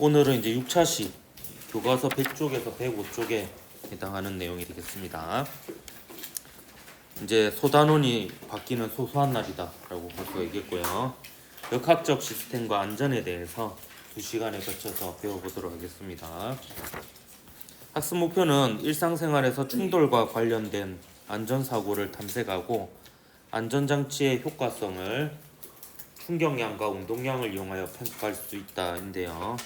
오늘은 이제 6차시 교과서 100쪽에서 105쪽에 해당하는 내용이 되겠습니다. 이제 소단원이 바뀌는 소소한 날이다라고 벌써 얘기했고요. 역학적 시스템과 안전에 대해서 2시간에 거쳐서 배워보도록 하겠습니다. 학습 목표는 일상생활에서 충돌과 관련된 안전사고를 탐색하고 안전장치의 효과성을 충격량과 운동량을 이용하여 평가할 수 있다인데요.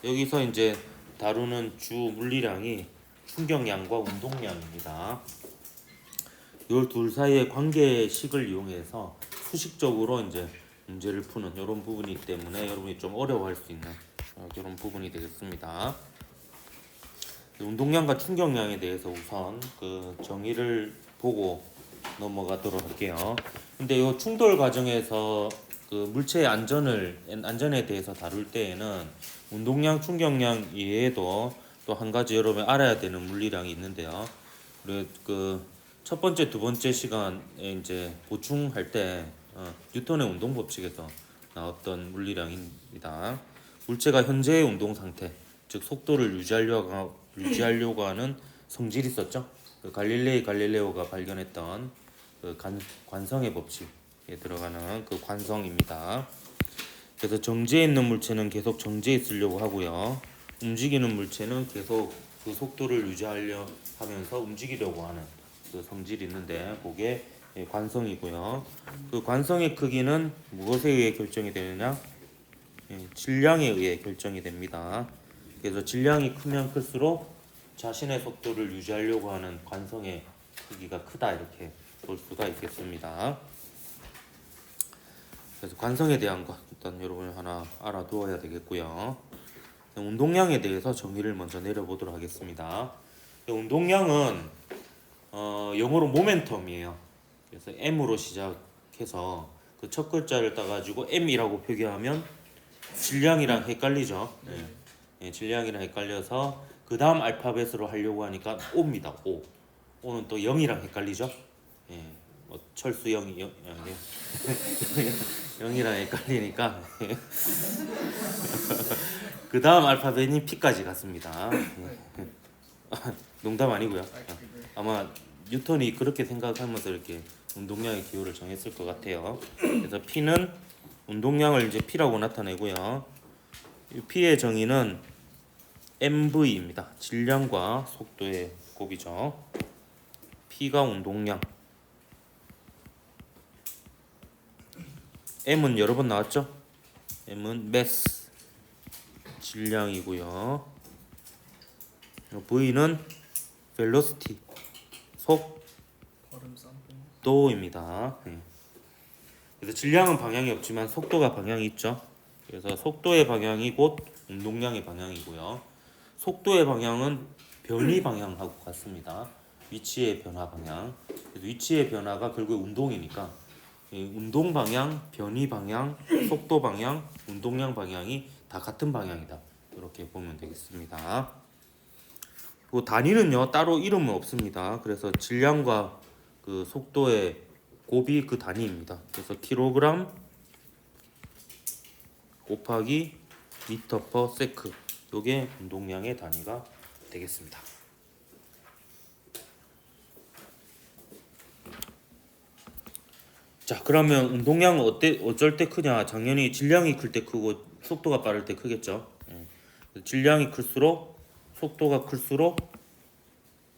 여기서 이제 다루는 주 물리량이 충격량과 운동량입니다. 이 둘 사이의 관계식을 이용해서 수식적으로 이제 문제를 푸는 이런 부분이기 때문에 여러분이 좀 어려워할 수 있는 이런 부분이 되겠습니다. 운동량과 충격량에 대해서 우선 그 정의를 보고 넘어가도록 할게요. 근데 이 충돌 과정에서 그 물체의 안전에 대해서 다룰 때에는 운동량, 충격량 이외에도 또 한 가지 여러분이 알아야 되는 물리량이 있는데요. 그 첫 번째, 두 번째 시간에 이제 보충할 때 뉴턴의 운동 법칙에서 나왔던 물리량입니다. 물체가 현재의 운동 상태, 즉 속도를 유지하려고 하는 성질이 있었죠. 그 갈릴레오가 발견했던 그 관성의 법칙에 들어가는 그 관성입니다. 그래서 정지해 있는 물체는 계속 정지해 있으려고 하고요. 움직이는 물체는 계속 그 속도를 유지하려 하면서 움직이려고 하는 그 성질이 있는데 그게 관성이고요. 그 관성의 크기는 무엇에 의해 결정이 되느냐? 질량에 의해 결정이 됩니다. 그래서 질량이 크면 클수록 자신의 속도를 유지하려고 하는 관성의 크기가 크다 이렇게 볼 수가 있겠습니다. 그래서 관성에 대한 것 일단 여러분 하나 알아두어야 되겠고요. 운동량에 대해서 정의를 먼저 내려보도록 하겠습니다. 운동량은 영어로 모멘텀이에요. 그래서 M으로 시작해서 그 첫 글자를 따가지고 M이라고 표기하면 질량이랑 헷갈리죠. 질량이랑 헷갈려서 그 다음 알파벳으로 하려고 하니까 O입니다. O는 또 0이랑 헷갈리죠. 뭐 철수 0이 0이랑 헷갈리니까 그 다음 알파벳이 P까지 갔습니다. 농담 아니고요. 아마 뉴턴이 그렇게 생각하면서 이렇게 운동량의 기호를 정했을 것 같아요. 그래서 P는 운동량을 이제 P라고 나타내고요. 이 P의 정의는 mv입니다. 질량과 속도의 곱이죠. P가 운동량. M은 여러 번 나왔죠? M은 mass 질량이고요. V는 velocity 속도입니다. 그래서 질량은 방향이 없지만 속도가 방향이 있죠. 그래서 속도의 방향이 곧 운동량의 방향이고요. 속도의 방향은 변이 방향하고 같습니다. 위치의 변화 방향. 그래서 위치의 변화가 결국 운동이니까 운동 방향, 변이 방향, 속도 방향, 운동량 방향이 다 같은 방향이다. 이렇게 보면 되겠습니다. 그 단위는요 따로 이름은 없습니다. 그래서 질량과 그 속도의 곱이 그 단위입니다. 그래서 킬로그램 곱하기 미터 퍼 세크 요게 운동량의 단위가 되겠습니다. 자 그러면 운동량은 어쩔 때 크냐? 당연히 질량이 클 때 크고 속도가 빠를 때 크겠죠. 질량이 클수록 속도가 클수록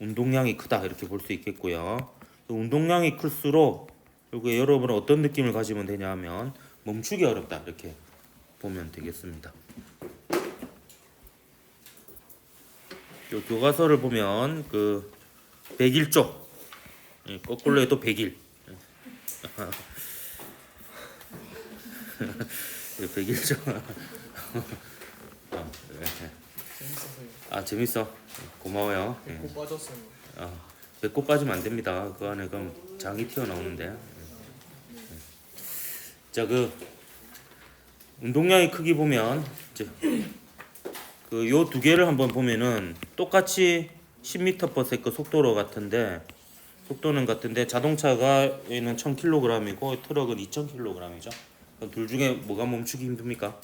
운동량이 크다 이렇게 볼 수 있겠고요. 운동량이 클수록 결국에 여러분은 어떤 느낌을 가지면 되냐 하면 멈추기 어렵다 이렇게 보면 되겠습니다. 요 교과서를 보면 그 101쪽 거꾸로 해도 101 101쪽 재밌어 고마워요. 배꼽 빠졌어요. 배꼽 빠지면 안 됩니다. 그 안에 그럼 장이 튀어나오는데. 자, 그 운동량의 크기 보면 이제 그 요 두 개를 한번 보면은 똑같이 10m/s 속도로 속도는 같은데 자동차가 얘는 1000kg이고 트럭은 2000kg이죠. 그럼 둘 중에 뭐가 멈추기 힘듭니까?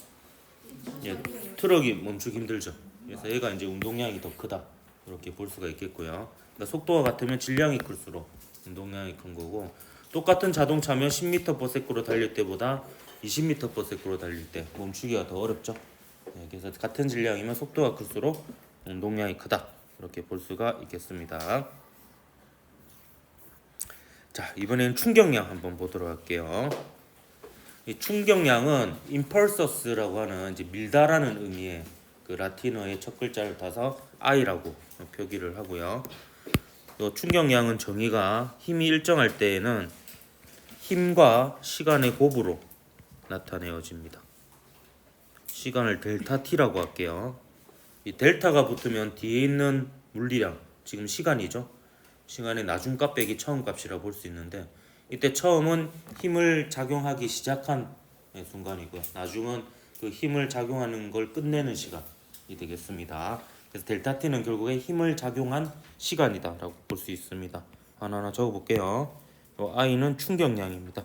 예, 트럭이 멈추기 힘들죠. 그래서 얘가 이제 운동량이 더 크다 이렇게 볼 수가 있겠고요. 그러니까 속도가 같으면 질량이 클수록 운동량이 큰 거고, 똑같은 자동차면 10m/s로 달릴 때보다 20m/s로 달릴 때 멈추기가 더 어렵죠. 예, 그래서 같은 질량이면 속도가 클수록 운동량이 크다 이렇게 볼 수가 있겠습니다. 자, 이번에는 충격량 한번 보도록 할게요. 이 충격량은 impulsus라고 하는 이제 밀다라는 의미의 그 라틴어의 첫 글자를 따서 I라고 표기를 하고요. 또 충격량은 정의가 힘이 일정할 때에는 힘과 시간의 곱으로 나타내어집니다. 시간을 델타 t라고 할게요. 이 델타가 붙으면 뒤에 있는 물리량, 지금 시간이죠. 시간의 나중 값 빼기 처음 값이라 볼 수 있는데, 이때 처음은 힘을 작용하기 시작한 순간이고요. 나중은 그 힘을 작용하는 걸 끝내는 시간이 되겠습니다. 그래서 델타 t는 결국에 힘을 작용한 시간이다라고 볼 수 있습니다. 하나하나 적어볼게요. I는 충격량입니다.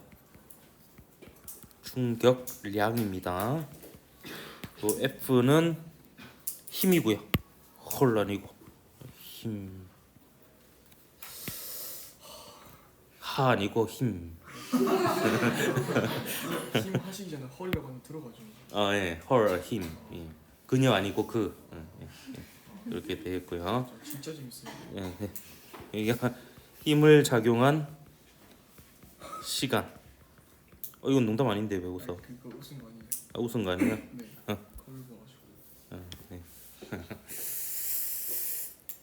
충격량입니다. 또 F는 힘이고요. 헐 아니고 힘. 하 아니고 힘. 힘 하시기 전에 헐이라고 하면 들어가죠. 예, 헐 힘. 예. 그녀 아니고 그. 이렇게 되겠고요. 진짜 재밌어요. 예, 네. 이게 힘을 작용한 시간. 이건 농담 아닌데 왜 웃어? 그거 웃은 거 아니에요? 웃은 거 아니야? 네. 거울 봐가지고. 네.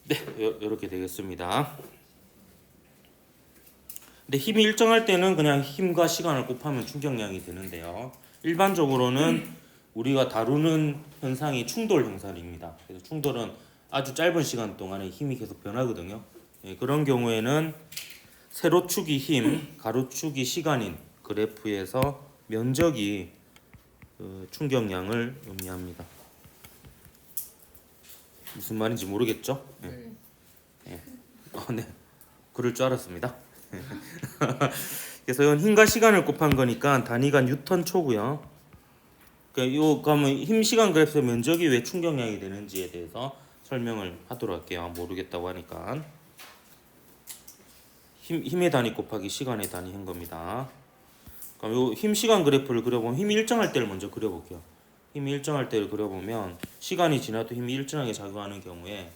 네, 이렇게 되겠습니다. 근데 힘이 일정할 때는 그냥 힘과 시간을 곱하면 충격량이 되는데요. 일반적으로는 우리가 다루는 현상이 충돌 현상입니다. 그래서 충돌은 아주 짧은 시간 동안에 힘이 계속 변하거든요. 예, 그런 경우에는 세로축이 힘, 가로축이 시간인 그래프에서 면적이 충격량을 의미합니다. 무슨 말인지 모르겠죠? 네. 네, 그럴 줄 알았습니다. 그래서 이건 힘과 시간을 곱한 거니까 단위가 뉴턴 초고요. 그러니까 요 그러면 힘 시간 그래프의 면적이 왜 충격량이 되는지에 대해서 설명을 하도록 할게요. 모르겠다고 하니까 힘의 단위 곱하기 시간의 단위 한 겁니다. 그럼 요 힘 시간 그래프를 그려보면 힘이 일정할 때를 먼저 그려볼게요. 힘이 일정할 때를 그려보면 시간이 지나도 힘이 일정하게 작용하는 경우에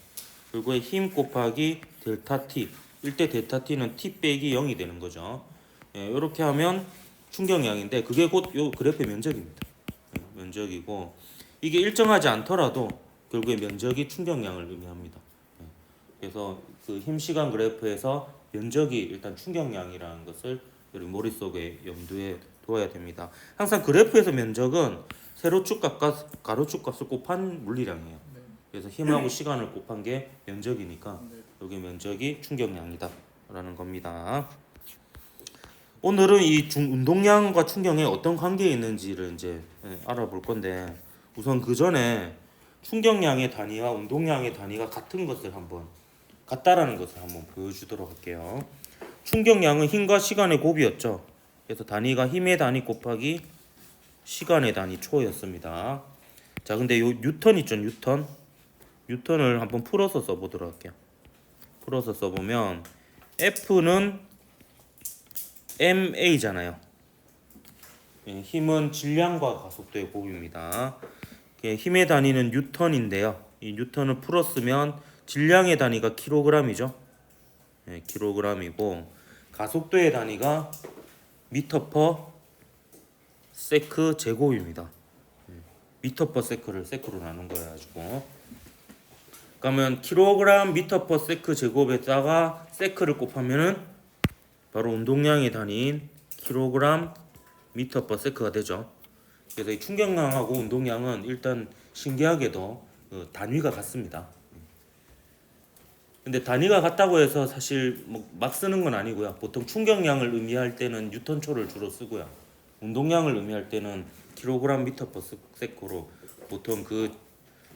결국에 힘 곱하기 델타 t, 이때 델타 t는 t 빼기 0이 되는 거죠. 예, 이렇게 하면 충격량인데 그게 곧 요 그래프의 면적입니다. 예, 면적이고 이게 일정하지 않더라도 결국에 면적이 충격량을 의미합니다. 예, 그래서 그 힘 시간 그래프에서 면적이 일단 충격량이라는 것을 여러분 머릿속에 염두에 둬야 됩니다. 항상 그래프에서 면적은 세로축 값과 가로축 값을 곱한 물리량이에요. 네. 그래서 힘하고 시간을 곱한 게 면적이니까 네. 여기 면적이 충격량이다 라는 겁니다. 오늘은 이 운동량과 충격에 어떤 관계가 있는지를 이제 알아볼 건데, 우선 그 전에 충격량의 단위와 운동량의 단위가 같다라는 것을 한번 보여주도록 할게요. 충격량은 힘과 시간의 곱이었죠. 그래서 단위가 힘의 단위 곱하기 시간의 단위 초였습니다. 자, 근데 요 뉴턴 있죠, 뉴턴을 한번 풀어서 써보도록 할게요. 풀어서 써보면 F는 ma잖아요. 힘은 질량과 가속도의 곱입니다. 힘의 단위는 뉴턴인데요. 이 뉴턴을 풀었으면 질량의 단위가 킬로그램이죠. 킬로그램이고 가속도의 단위가 미터 퍼 세크 제곱입니다. 미터 퍼 세크를 세크로 나눈 거여 가지고, 그러면 킬로그램 미터 퍼 세크 제곱에다가 세크를 곱하면은 바로 운동량의 단위인 킬로그램 미터 퍼 세크가 되죠. 그래서 이 충격량하고 운동량은 일단 신기하게도 단위가 같습니다. 근데 단위가 같다고 해서 사실 막 쓰는 건 아니고요. 보통 충격량을 의미할 때는 뉴턴초를 주로 쓰고요. 운동량을 의미할 때는 킬로그램 미터 퍼 세크로 보통 그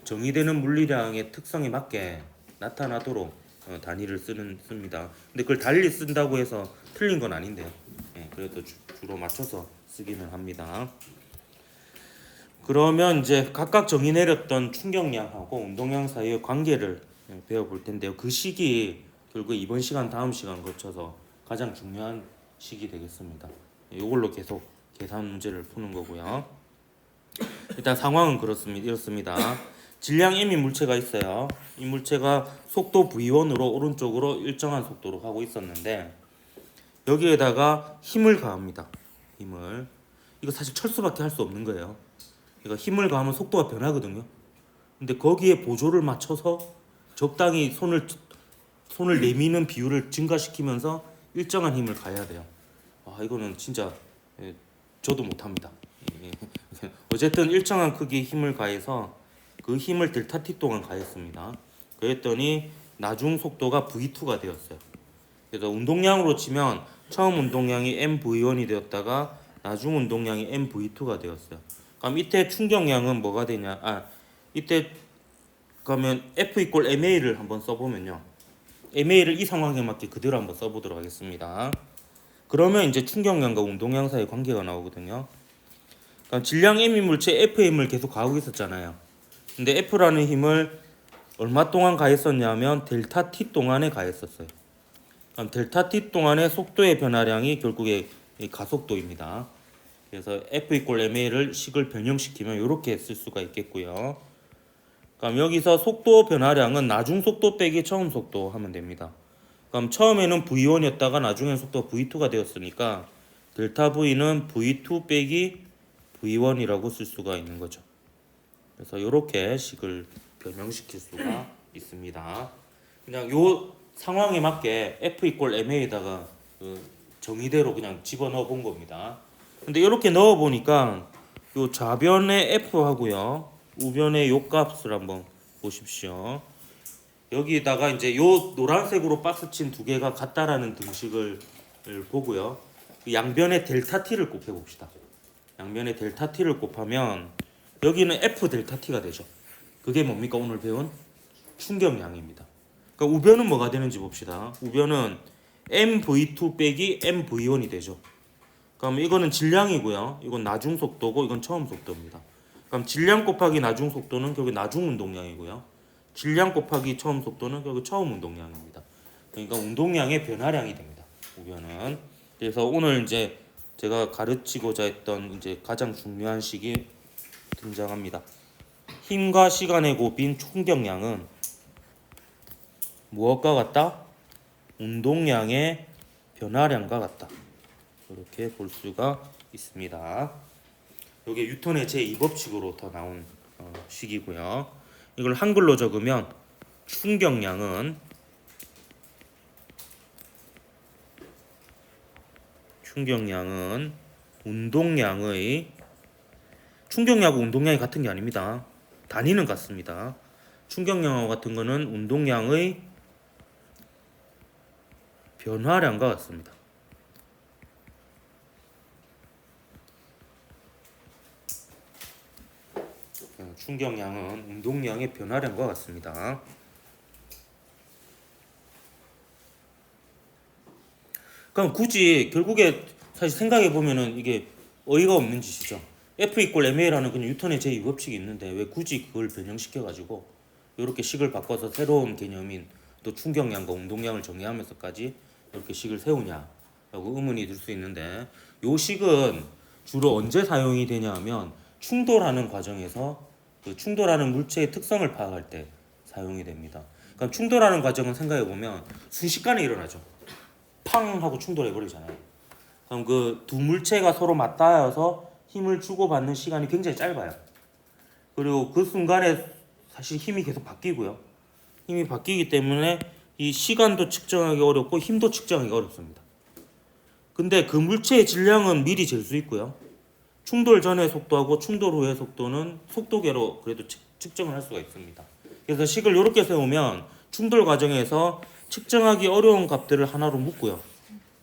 정의되는 물리량의 특성에 맞게 나타나도록 단위를 씁니다. 근데 그걸 달리 쓴다고 해서 틀린 건 아닌데요. 그래도 주로 맞춰서 쓰기는 합니다. 그러면 이제 각각 정의 내렸던 충격량하고 운동량 사이의 관계를 배워볼 텐데요. 그 시기 결국 이번 시간 다음 시간 거쳐서 가장 중요한 시기 되겠습니다. 이걸로 계속 계산 문제를 푸는 거고요. 일단 상황은 이렇습니다. 질량 M인 물체가 있어요. 이 물체가 속도 V1으로 오른쪽으로 일정한 속도로 가고 있었는데 여기에다가 힘을 가합니다. 힘을. 이거 사실 철수밖에 할 수 없는 거예요. 그러니까 힘을 가하면 속도가 변하거든요. 근데 거기에 보조를 맞춰서 적당히 손을 내미는 비율을 증가시키면서 일정한 힘을 가해야 돼요. 이거는 진짜 저도 못합니다. 어쨌든 일정한 크기의 힘을 가해서 그 힘을 델타 t 동안 가했습니다. 그랬더니 나중 속도가 v2가 되었어요. 그래서 운동량으로 치면 처음 운동량이 mv1이 되었다가 나중 운동량이 mv2가 되었어요. 그럼 이때 충격량은 뭐가 되냐? 이때 그러면 F 이퀄 MA를 한번 써보면요. MA를 이 상황에 맞게 그대로 한번 써보도록 하겠습니다. 그러면 이제 충격량과 운동량 사이의 관계가 나오거든요. 그러니까 질량 M인 물체 FM을 계속 가하고 있었잖아요. 근데 F라는 힘을 얼마 동안 가했었냐면 델타 T 동안에 가했었어요. 그럼 델타 T 동안의 속도의 변화량이 결국에 가속도입니다. 그래서 F 이퀄 MA를 식을 변형시키면 이렇게 쓸 수가 있겠고요. 그럼 여기서 속도 변화량은 나중 속도 빼기 처음 속도 하면 됩니다. 그럼 처음에는 V1이었다가 나중에 속도가 V2가 되었으니까 델타 V는 V2 빼기 V1이라고 쓸 수가 있는 거죠. 그래서 이렇게 식을 변형시킬 수가 있습니다. 그냥 요 상황에 맞게 F 이퀄 MA에다가 정의대로 그냥 집어넣어 본 겁니다. 근데 이렇게 넣어 보니까 요 좌변의 F하고요 우변의 요 값을 한번 보십시오. 여기다가 이제 요 노란색으로 박스 친 두 개가 같다라는 등식을 보고요. 양변의 델타 t를 곱해 봅시다. 양변의 델타 t를 곱하면 여기는 F 델타 t가 되죠. 그게 뭡니까? 오늘 배운 충격량입니다. 그러니까 우변은 뭐가 되는지 봅시다. 우변은 mv2 빼기 mv1이 되죠. 그럼 이거는 질량이고요. 이건 나중 속도고 이건 처음 속도입니다. 그럼 질량 곱하기 나중 속도는 결국 나중 운동량이고요. 질량 곱하기 처음 속도는 결국 처음 운동량입니다. 그러니까 운동량의 변화량이 됩니다. 우변은. 그래서 오늘 이제 제가 가르치고자 했던 이제 가장 중요한 식이 등장합니다. 힘과 시간의 곱인 충격량은 무엇과 같다? 운동량의 변화량과 같다. 이렇게 볼 수가 있습니다. 이게 뉴턴의 제2법칙으로부터 나온 식이고요. 이걸 한글로 적으면 충격량은 충격량하고 운동량이 같은 게 아닙니다. 단위는 같습니다. 충격량하고 같은 거는 운동량의 변화량과 같습니다. 충격량은 운동량의 변화량과 같습니다. 그럼 굳이 결국에 사실 생각해 보면은 이게 어이가 없는 짓이죠. F 이퀄 MA라는 그냥 뉴턴의 제2법칙이 있는데 왜 굳이 그걸 변형시켜 가지고 이렇게 식을 바꿔서 새로운 개념인 또 충격량과 운동량을 정의하면서까지 이렇게 식을 세우냐라고 의문이 들 수 있는데 요 식은 주로 언제 사용이 되냐 하면 충돌하는 과정에서 그 충돌하는 물체의 특성을 파악할 때 사용이 됩니다. 그럼 충돌하는 과정은 생각해 보면 순식간에 일어나죠. 팡 하고 충돌해 버리잖아요. 그럼 그 두 물체가 서로 맞닿아서 힘을 주고받는 시간이 굉장히 짧아요. 그리고 그 순간에 사실 힘이 계속 바뀌고요. 힘이 바뀌기 때문에 이 시간도 측정하기 어렵고 힘도 측정하기 어렵습니다. 근데 그 물체의 질량은 미리 잴 수 있고요. 충돌 전의 속도하고 충돌 후의 속도는 속도계로 그래도 측정을 할 수가 있습니다. 그래서 식을 이렇게 세우면 충돌 과정에서 측정하기 어려운 값들을 하나로 묶고요.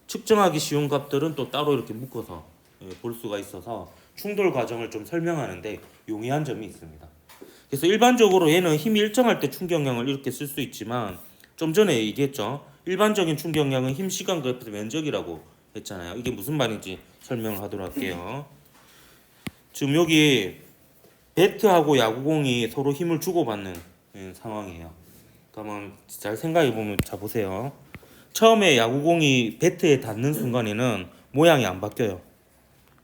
측정하기 쉬운 값들은 또 따로 이렇게 묶어서 볼 수가 있어서 충돌 과정을 좀 설명하는데 용이한 점이 있습니다. 그래서 일반적으로 얘는 힘이 일정할 때 충격량을 이렇게 쓸 수 있지만 좀 전에 얘기했죠. 일반적인 충격량은 힘 시간 그래프 면적이라고 했잖아요. 이게 무슨 말인지 설명을 하도록 할게요. 지금 여기 배트하고 야구공이 서로 힘을 주고받는 상황이에요. 그러면 잘 생각해 보면 자 보세요. 처음에 야구공이 배트에 닿는 순간에는 모양이 안 바뀌어요.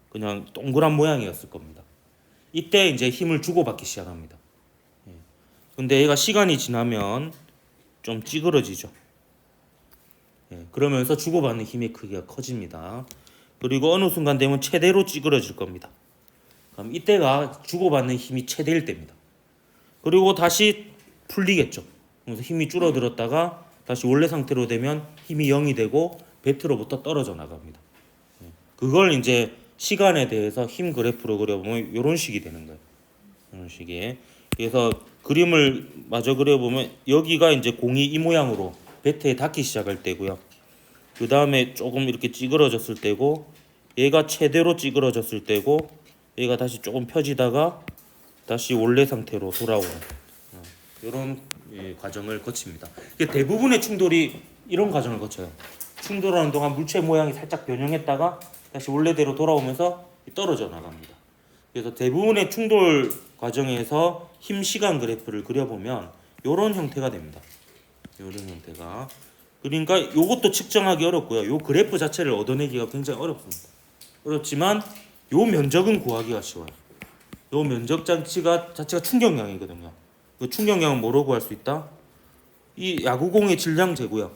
그냥 동그란 모양이었을 겁니다. 이때 이제 힘을 주고받기 시작합니다. 근데 얘가 시간이 지나면 좀 찌그러지죠. 그러면서 주고받는 힘의 크기가 커집니다. 그리고 어느 순간 되면 최대로 찌그러질 겁니다. 그럼 이때가 주고받는 힘이 최대일 때입니다. 그리고 다시 풀리겠죠. 그래서 힘이 줄어들었다가 다시 원래 상태로 되면 힘이 0이 되고 배트로부터 떨어져 나갑니다. 그걸 이제 시간에 대해서 힘 그래프로 그려보면 이런 식이 되는 거예요. 이런 식이. 그래서 그림을 마저 그려보면 여기가 이제 공이 이 모양으로 배트에 닿기 시작할 때고요. 그 다음에 조금 이렇게 찌그러졌을 때고, 얘가 최대로 찌그러졌을 때고, 얘가 다시 조금 펴지다가 다시 원래 상태로 돌아오는 이런 과정을 거칩니다. 이게 대부분의 충돌이 이런 과정을 거쳐요. 충돌하는 동안 물체 모양이 살짝 변형했다가 다시 원래대로 돌아오면서 떨어져 나갑니다. 그래서 대부분의 충돌 과정에서 힘 시간 그래프를 그려보면 이런 형태가 됩니다. 이런 형태가. 그러니까 이것도 측정하기 어렵고요. 요 그래프 자체를 얻어내기가 굉장히 어렵습니다. 어렵지만 요 면적은 구하기가 쉬워요. 요 면적 자체가 충격량이거든요. 그 충격량은 뭐로 구할 수 있다? 이 야구공의 질량 재고요.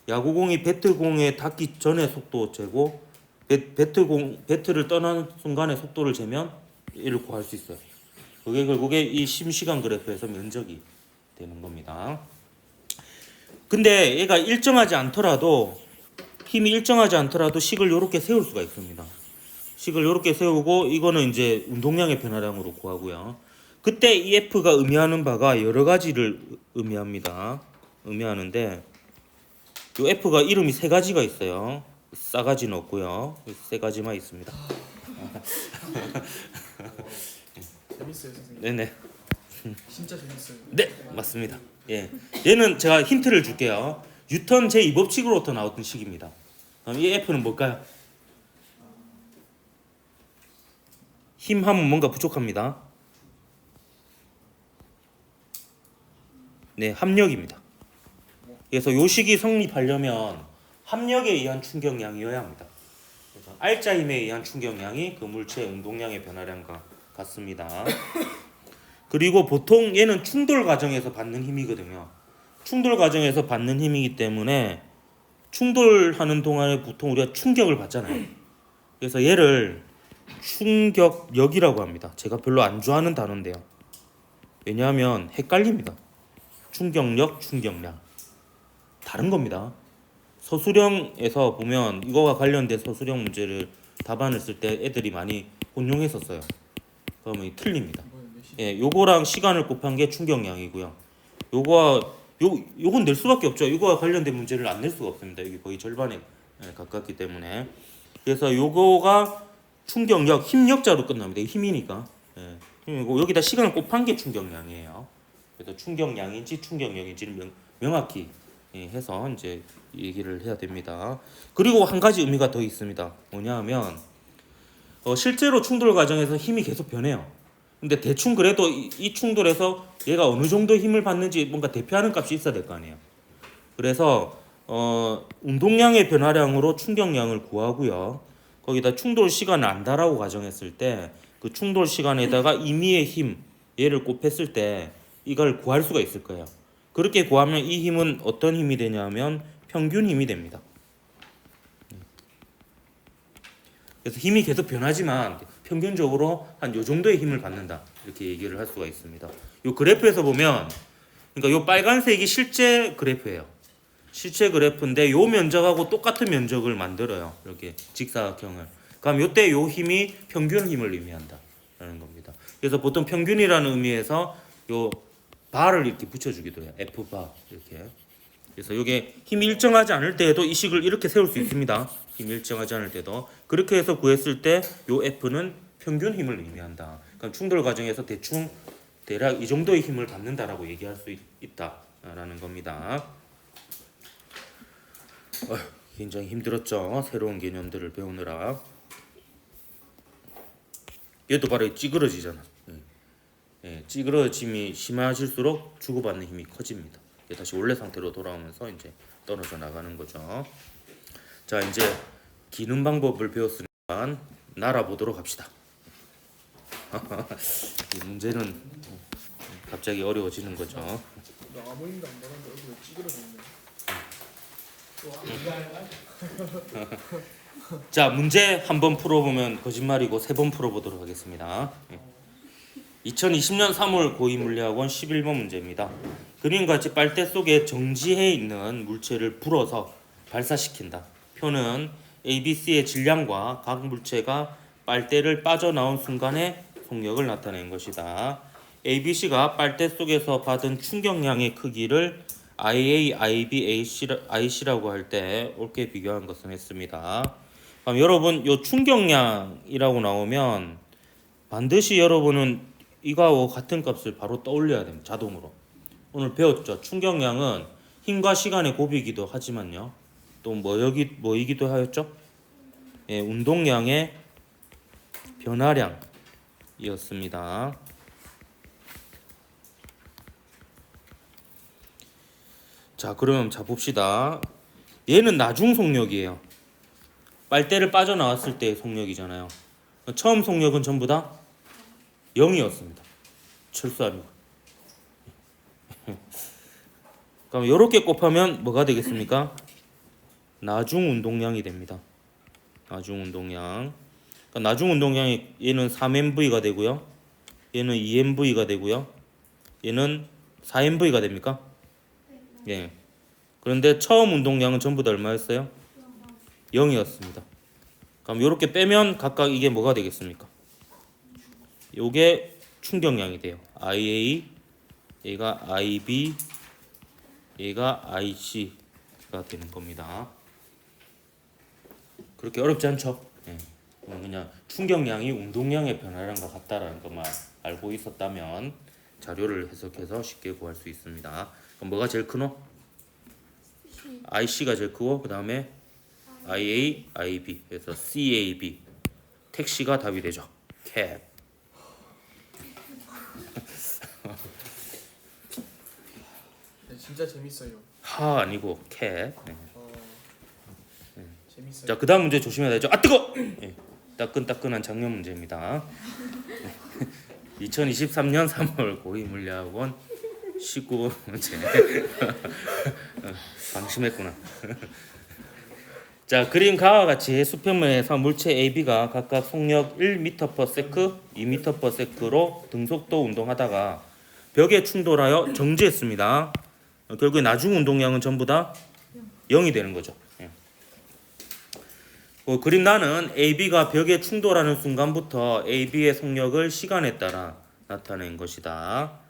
야구공이 배트공에 닿기 전의 속도 재고 배트를 떠나는 순간의 속도를 재면 이를 구할 수 있어요. 그게 결국에 이 심시간 그래프에서 면적이 되는 겁니다. 근데 얘가 일정하지 않더라도 힘이 일정하지 않더라도 식을 이렇게 세울 수가 있습니다. 식을 이렇게 세우고 이거는 이제 운동량의 변화량으로 구하고요. 그때 이 F가 의미하는 바가 여러 가지를 의미합니다. 의미하는데 이 F가 이름이 세 가지가 있어요. 싸가지는 없고요. 세 가지만 있습니다. 재밌어요 선생님. 네네. 진짜 재밌어요. 네, 맞습니다. 예, 얘는 제가 힌트를 줄게요. 뉴턴 제2법칙으로부터 나왔던 식입니다. 그럼 이 F는 뭘까요? 힘 하면 뭔가 부족합니다. 네, 합력입니다. 그래서 요 식이 성립하려면 합력에 의한 충격량이어야 합니다. 그래서 알짜 힘에 의한 충격량이 그 물체의 운동량의 변화량과 같습니다. 그리고 보통 얘는 충돌 과정에서 받는 힘이거든요. 충돌 과정에서 받는 힘이기 때문에 충돌하는 동안에 보통 우리가 충격을 받잖아요. 그래서 얘를 충격력이라고 합니다. 제가 별로 안 좋아하는 단어인데요. 왜냐하면 헷갈립니다. 충격력, 충격량 다른 겁니다. 서술형에서 보면 이거와 관련된 서술형 문제를 답안을 쓸 때 애들이 많이 혼용했었어요. 그러면 틀립니다. 이번엔 몇 시? 예, 요거랑 시간을 곱한 게 충격량이고요. 요건 낼 수밖에 없죠. 이거와 관련된 문제를 안 낼 수가 없습니다. 이게 거의 절반에 가깝기 때문에. 그래서 요거가 충격력, 힘력자로 끝납니다. 힘이니까. 예. 그리고 여기다 시간을 곱한 게 충격량이에요. 그래서 충격량인지 충격력인지를 명확히 해서 이제 얘기를 해야 됩니다. 그리고 한 가지 의미가 더 있습니다. 뭐냐하면 실제로 충돌 과정에서 힘이 계속 변해요. 근데 대충 그래도 이 충돌에서 얘가 어느 정도 힘을 받는지 뭔가 대표하는 값이 있어야 될 거 아니에요. 그래서 운동량의 변화량으로 충격량을 구하고요. 거기다 충돌 시간을 안다라고 가정했을 때 그 충돌 시간에다가 임의의 힘 얘를 곱했을 때 이걸 구할 수가 있을 거예요. 그렇게 구하면 이 힘은 어떤 힘이 되냐면 평균 힘이 됩니다. 그래서 힘이 계속 변하지만 평균적으로 한 요 정도의 힘을 받는다 이렇게 얘기를 할 수가 있습니다. 요 그래프에서 보면 그러니까 요 빨간색이 실제 그래프예요. 실제 그래프인데 요 면적하고 똑같은 면적을 만들어요. 이렇게 직사각형을. 그럼 요때 요 힘이 평균 힘을 의미한다라는 겁니다. 그래서 보통 평균이라는 의미에서 요 바를 이렇게 붙여주기도 해요. F 바 이렇게. 그래서 이게 힘이 일정하지 않을 때에도 이 식을 이렇게 세울 수 있습니다. 힘이 일정하지 않을 때도 그렇게 해서 구했을 때 요 F는 평균 힘을 의미한다. 그럼 충돌 과정에서 대략 이 정도의 힘을 받는다라고 얘기할 수 있다라는 겁니다. 굉장히 힘들었죠. 새로운 개념들을 배우느라. 얘도 바로 찌그러지잖아. 찌그러짐이 심하실수록 주고받는 힘이 커집니다. 다시 원래 상태로 돌아오면서 이제 떨어져 나가는 거죠. 자, 이제 기는 방법을 배웠으니까 날아보도록 합시다. 이 문제는 갑자기 어려워지는 거죠. 나 아무 힘도 안 받았는데 얼굴에 찌그러져 있네. 자, 문제 한 번 풀어보면 거짓말이고 3번 풀어보도록 하겠습니다. 2020년 3월 고2물리학원 11번 문제입니다. 그림같이 빨대 속에 정지해 있는 물체를 불어서 발사시킨다. 표는 ABC의 질량과 각 물체가 빨대를 빠져나온 순간의 속력을 나타낸 것이다. ABC가 빨대 속에서 받은 충격량의 크기를 IA, IB, IC라고 할 때 옳게 비교한 것은 했습니다. 그럼 여러분 요 충격량이라고 나오면 반드시 여러분은 이거하고 같은 값을 바로 떠올려야 됩니다. 자동으로. 오늘 배웠죠. 충격량은 힘과 시간의 곱이기도 하지만요. 또 뭐이기도 하였죠? 운동량의 변화량이었습니다. 자, 그럼 봅시다. 얘는 나중 속력이에요. 빨대를 빠져나왔을 때의 속력이잖아요. 처음 속력은 전부 다 0이었습니다. 철수하는 거. 그럼 이렇게 곱하면 뭐가 되겠습니까? 나중 운동량이 됩니다. 나중 운동량. 그러니까 나중 운동량이 얘는 3MV가 되고요. 얘는 2MV가 되고요. 얘는 4MV가 됩니까? 예. 그런데 처음 운동량은 전부 다 얼마였어요? 0이었습니다. 그럼 이렇게 빼면 각각 이게 뭐가 되겠습니까? 요게 충격량이 돼요. IA, 얘가 IB, 얘가 IC가 되는 겁니다. 그렇게 어렵지 않죠? 그냥 충격량이 운동량의 변화량과 같다라는 것만 알고 있었다면 자료를 해석해서 쉽게 구할 수 있습니다. 그럼 뭐가 제일 크노? IC가 제일 크고 그 다음에 IA, IB 그래서 CAB 택시가 답이 되죠. 캡. 네, 진짜 재밌어요. 하 아니고 캡. 재밌어요. 자, 그다음 문제 조심해야 되죠. 아 뜨거. 따끈따끈한 작년 문제입니다. 2023년 3월 고2 물리학원 19문제. 방심했구나. 자, 그림 가와 같이 수평면에서 물체 AB가 각각 속력 1m/s, 2m/s로 등속도 운동하다가 벽에 충돌하여 정지했습니다. 결국에 나중 운동량은 전부 다 0이 되는 거죠. 그림 나는 AB가 벽에 충돌하는 순간부터 AB의 속력을 시간에 따라 나타낸 것이다.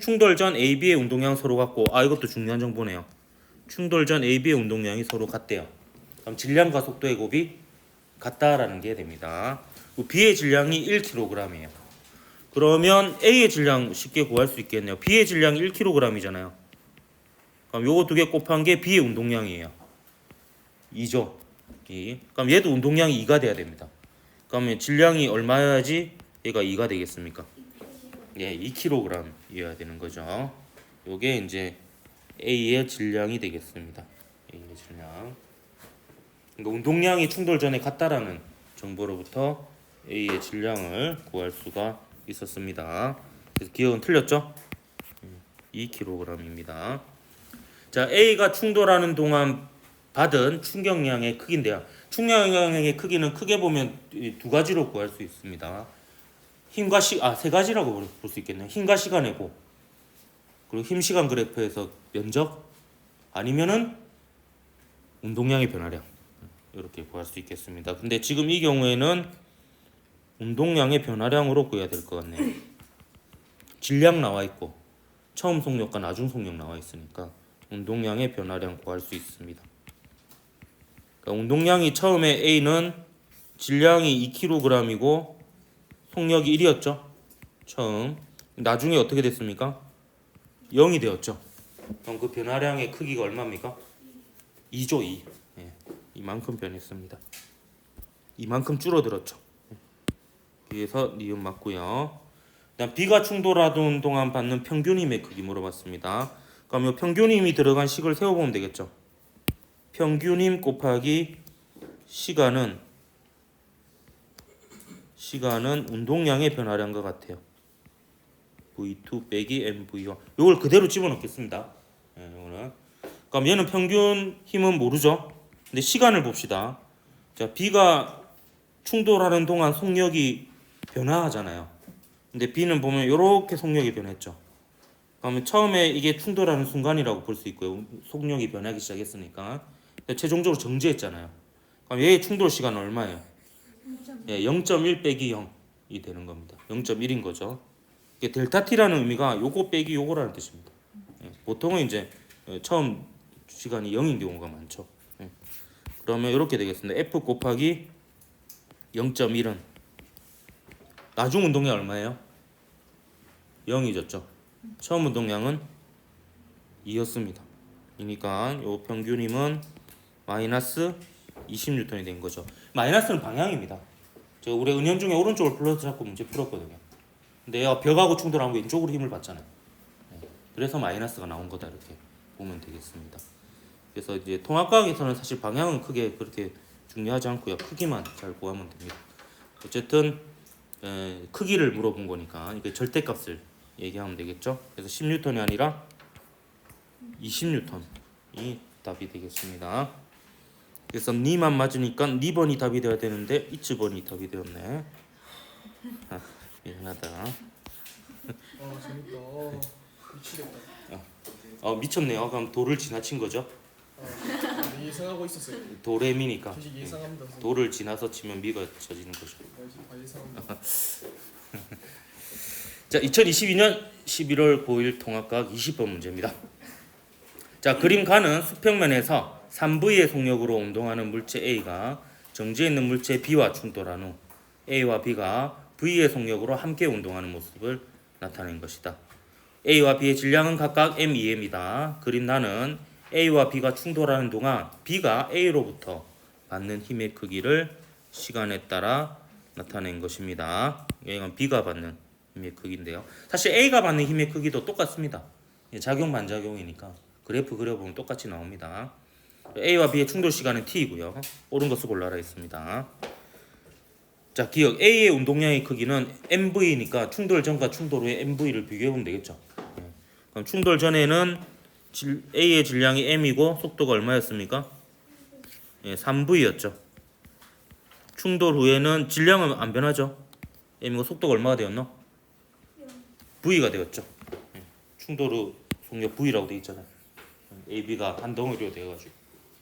충돌 전 AB의 운동량 서로 같고, 이것도 중요한 정보네요. 충돌 전 AB의 운동량이 서로 같대요. 그럼 질량과 속도의 곱이 같다라는 게 됩니다. B의 질량이 1kg이에요. 그러면 A의 질량 쉽게 구할 수 있겠네요. B의 질량이 1kg이잖아요. 그럼 요거 두 개 곱한 게 B의 운동량이에요. 2죠. 그럼 얘도 운동량이 2가 돼야 됩니다. 그러면 질량이 얼마여야지 얘가 2가 되겠습니까? 2kg이어야 되는 거죠. 요게 이제 A의 질량이 되겠습니다. A의 질량. 그러니까 운동량이 충돌 전에 같다라는 정보로부터 A의 질량을 구할 수가 있었습니다. 그래서 기억은 틀렸죠? 2kg입니다. 자, A가 충돌하는 동안 받은 충격량의 크기인데요. 충격량의 크기는 크게 보면 두 가지로 구할 수 있습니다. 힘과 세 가지라고 볼 수 있겠네요. 힘과 시간의 곱. 그리고 힘 시간 그래프에서 면적 아니면은 운동량의 변화량. 이렇게 구할 수 있겠습니다. 근데 지금 이 경우에는 운동량의 변화량으로 구해야 될 것 같네요. 질량 나와 있고 처음 속력과 나중 속력 나와 있으니까 운동량의 변화량 구할 수 있습니다. 그러니까 운동량이 처음에 A는 질량이 2kg이고 속력이 1이었죠. 처음. 나중에 어떻게 됐습니까? 0이 되었죠. 그럼 그 변화량의 크기가 얼마입니까? 2죠. 2. 이만큼 변했습니다. 이만큼 줄어들었죠. 그래서 니은 맞고요. 그다음 B가 충돌하던 동안 받는 평균 힘의 크기 물어봤습니다. 그럼 이 평균 힘이 들어간 식을 세워보면 되겠죠. 평균 힘 곱하기 시간은 운동량의 변화량과 같아요. V2 빼기 MV1. 이걸 그대로 집어넣겠습니다. 이거는. 그럼 얘는 평균 힘은 모르죠. 근데 시간을 봅시다. 자, B가 충돌하는 동안 속력이 변화하잖아요. 근데 B는 보면 이렇게 속력이 변했죠. 그러면 처음에 이게 충돌하는 순간이라고 볼 수 있고요. 속력이 변하기 시작했으니까. 최종적으로 정지했잖아요. 그럼 얘의 충돌 시간은 얼마예요? 0.1 빼기 0이 되는 겁니다. 0.1인 거죠. 이게 델타 T라는 의미가 요거 빼기 요거라는 뜻입니다. 보통은 이제 처음 시간이 0인 경우가 많죠. 그러면 이렇게 되겠습니다. F 곱하기 0.1은 나중 운동량 얼마예요? 0이었죠. 처음 운동량은 2였습니다. 그러니까 요 평균 힘은 마이너스 20N이 된 거죠. 마이너스는 방향입니다. 제가 우리 은연중에 오른쪽을 플러스 잡고 문제 풀었거든요. 근데 벽하고 충돌하면 왼쪽으로 힘을 받잖아요. 그래서 마이너스가 나온 거다 이렇게 보면 되겠습니다. 그래서 이제 통합과학에서는 사실 방향은 크게 그렇게 중요하지 않고요. 크기만 잘 구하면 됩니다. 어쨌든 크기를 물어본 거니까 이게 절대값을 얘기하면 되겠죠. 그래서 10N이 아니라 20N이 답이 되겠습니다. 그래서 니만 맞으니까 니번이 답이 되어야 되는데 이츠번이 답이 되었네. 미안하다. 재밌다. 미치겠다. 미쳤네요. 그럼 도를 지나친 거죠. 예상하고 있었어요. 도레미니까. 계속 예상합니다. 도를 지나서 치면 미가 쳐지는 거죠. 예상합니다. 자, 2022년 11월 9일 통합과학 20번 문제입니다. 자, 그림 가는 수평면에서 3V의 속력으로 운동하는 물체 A가 정지해 있는 물체 B와 충돌한 후 A와 B가 V의 속력으로 함께 운동하는 모습을 나타낸 것이다. A와 B의 질량은 각각 m2m이다. 그림 나는 A와 B가 충돌하는 동안 B가 A로부터 받는 힘의 크기를 시간에 따라 나타낸 것입니다. 이건 B가 받는 힘의 크기인데요. 사실 A가 받는 힘의 크기도 똑같습니다. 작용 반작용이니까 그래프 그려보면 똑같이 나옵니다. A와 B의 충돌 시간은 T이고요. 옳은 것을 골라라 했습니다. 자, 기억 A의 운동량의 크기는 MV니까 충돌 전과 충돌 후에 MV를 비교해보면 되겠죠. 그럼 충돌 전에는 A의 질량이 M이고 속도가 얼마였습니까? 3V였죠. 충돌 후에는 질량은 안 변하죠. M이고 속도가 얼마가 되었노? V가 되었죠. 충돌 후 속력 V라고 되어 있잖아요. AB가 한 덩어리로 되어가지고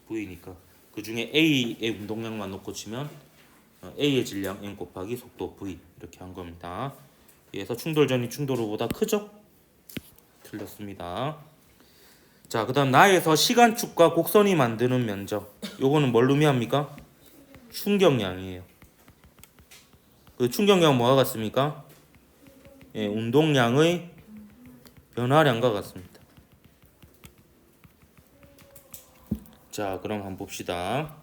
V니까 그 중에 A의 운동량만 놓고 치면 A의 질량 M 곱하기 속도 V 이렇게 한 겁니다. 그래서 충돌 전이 충돌 후보다 크죠? 틀렸습니다. 자, 그다음 나에서 시간축과 곡선이 만드는 면적. 요거는 뭘 의미합니까? 충격량이에요. 그 충격량 뭐와 같습니까? 운동량의 변화량과 같습니다. 자, 그럼 한번 봅시다.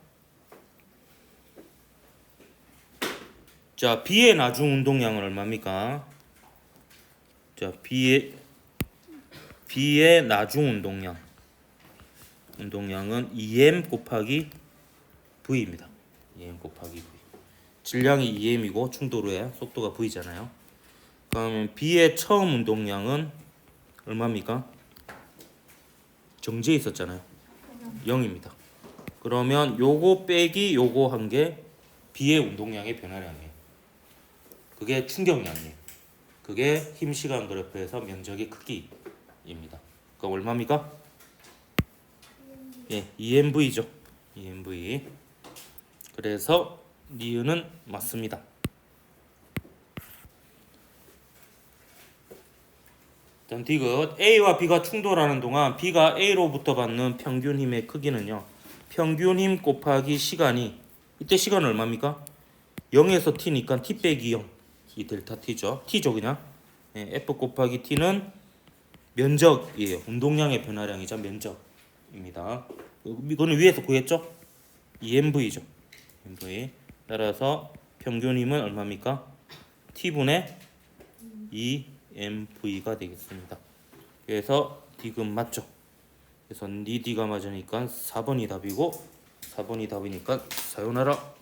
자, B의 나중 운동량은 얼마입니까? 자, B의 나중 운동량은 2m 곱하기 V입니다. 2m 곱하기 V. 질량이 2m이고 충돌 후에 속도가 V잖아요. 그러면 B의 처음 운동량은 얼마입니까? 정지해 있었잖아요. 0입니다. 그러면 요거 빼기 요거 한 게 B의 운동량의 변화량이에요. 그게 충격량이에요. 그게 힘 시간 그래프에서 면적의 크기입니다. 그럼 얼마입니까? 2mV죠. 2mV. 그래서 니은은 맞습니다. 다음 디귿 A와 B가 충돌하는 동안 B가 A로부터 받는 평균 힘의 크기는요. 평균 힘 곱하기 시간이 이때 시간은 얼마입니까? 0에서 T니까 T 빼기 0. 이 델타 T죠. T죠 그냥. F 곱하기 T는 면적이에요. 운동량의 변화량이자 면적입니다. 이거는 위에서 구했죠? 2mV죠. MV. 따라서 평균 힘은 얼마입니까? T분의 EMV가 되겠습니다. 그래서 D금 맞죠? 그래서 니 D가 맞으니까 4번이 답이고 4번이 답이니까 사요나라.